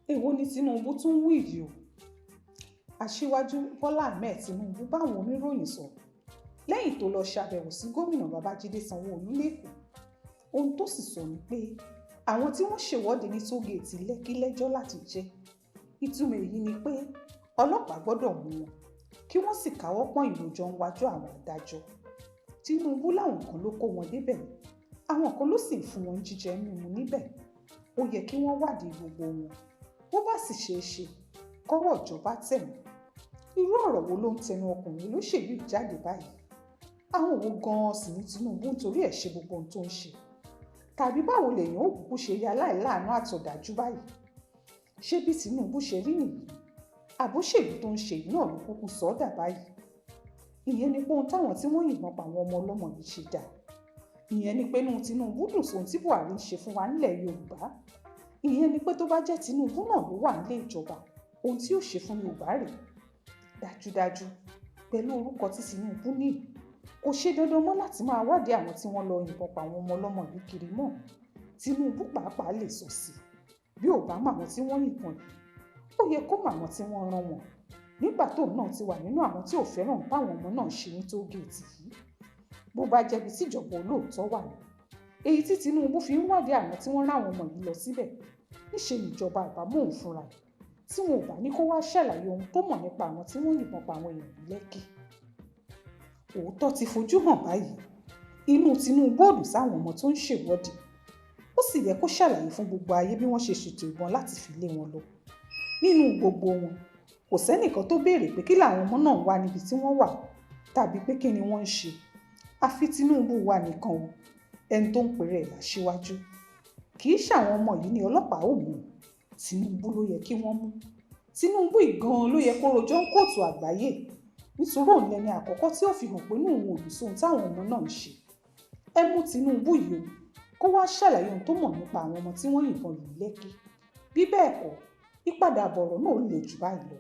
Èwo ni Tinubu tún wí yìí o? Aṣíwájú Bọ́lá Ahmed Tinubu báwọn oníròyìn sọ̀rọ̀ lẹ́yìn tó lọ ṣàbẹ̀wò sí gómìnà Babájídé Sanwó-Olú lẹ́kọ̀ọ́. Ohun tó sì sọ ni pé àwọn tí wọ́n ṣèwọ́de ní tóògèètì Lẹ́kí lẹ́jọ́ láti jẹ́. Ìtumọ̀ èyí ni pé ọlọ́pàá gbọ́dọ̀ mú wọn kí wọ́n sì káwọ́ pọ́n ìròjọ́ níwájú àwọn adájọ́. Tinubu láwọn kan ló kó wọn débẹ̀, àwọn kan ló sì ń fún wọn jíjẹ mímu níbẹ̀. Ó yẹ kí wọ́n wádìí gbogbo wọn, bó bá sì ṣeé ṣe kọ́wọ́ ìjọba tẹ̀ wọ́n. Irú ọ̀rọ̀ wo ló ń tẹnu ọkùnrin olóṣèlú jáde báyìí? Àwọn wo gan-an sì ní Tinubu nítorí ẹ̀ ṣe gbogbo ohun tó ń ṣe? Tàbí báwo lèèyàn ó kúkú ṣe ya láìláàánú àtọ̀dájú báyìí? Ṣé bí Tinubu ṣe rí nìyí? Àbóṣèlú tó ń ṣe yìí náà ló kúkú sọ ọ́ dà báyìí? Ìyẹn ni pé ohun táwọn tí wọ́n yìnbọn pa àwọn ọmọ ọlọ́mọ yìí ṣe dà. Ìyẹn ni pé inú Tinubu dùn sóhun tí Buhari ń ṣe fún wa nílẹ̀ Yorùbá. Ìyẹn ni pé tó bá jẹ́ Tinubu náà ló wà nílé ìjọba, ohun tí ó ṣe fún Yorùbá rèé. Dájúdájú pẹ̀lú orúkọ tí Tinubu ní, kò ṣe dandan mọ́ láti máa wádìí àwọn tí wọ́n lọ yìnbọn pa àwọn ọmọ ọlọ́mọ yìí kiri mọ́. Tinubu pàápàá lè sọ sí bí ò bá mọ àwọn tí wọ́n yìnbọn yìí, ó yẹ kó mọ àwọn tí wọ́n rán wọn nígbà tóun náà ti wà nínú àwọn tí ò fẹ́ràn báwọn ọmọ náà ṣe ní tóògèètì yìí. Bó bá jẹ́bi tíjọba olóòótọ́ wà ní, èyí tí Tinubu fi ń wádìí àwọn tí wọ́n rán àwọn ọmọ yìí lọ síbẹ̀, níṣe níjọba àbámọ̀ òun fúnra ẹ̀ tí wọn ò bá ní kó wá ṣàlàyé ohun tó mọ̀ nípa àwọn tí wọ́n yìnbọn pa àwọn èèyàn ní Lẹ́kì. Òótọ́ ti fojú hàn báyìí. Inú Tinubu ò dùn sáwọn ọmọ tó ń ṣèwọ́de. Ó sì yẹ kó ṣàlàyé fún gbogbo ayé bí wọ́n ṣe ṣètò ìbọn láti fi lé wọn lọ. Nínú gbogbo wọn, kò sẹ́nìkan tó béèrè pé kí làwọn ọmọ náà wà níbi tí wọ́n wà tàbí pé kí ni wọ́n ń ṣe. Àfi Tinubu wà nìkan o, ẹni tó ń pèrè ẹ̀ láṣíwájú. Kì í ṣàwọn ọmọ yìí ni ọlọ́pàá ò mú. Tinubu ló yẹ kí wọ́n mú. Tinubu gan-an ló yẹ kó rojọ́ ń kóòtù àgbáyé, nítorí òun lẹni àkọ́kọ́ tí ó fi hàn pé inú òun ò dùn sóhun táwọn ọmọ náà ń ṣe. Ẹ mú Tinubu yìí o, kó wá ṣàlàyé ohun tó mọ̀ nípa àwọn ọmọ tí wọ́n yìnbọn lù ní Lẹ́kì. Bí bẹ́ẹ̀ kọ́, ìpadàbọ̀ ọ̀rọ̀ náà lè jù báyìí lọ.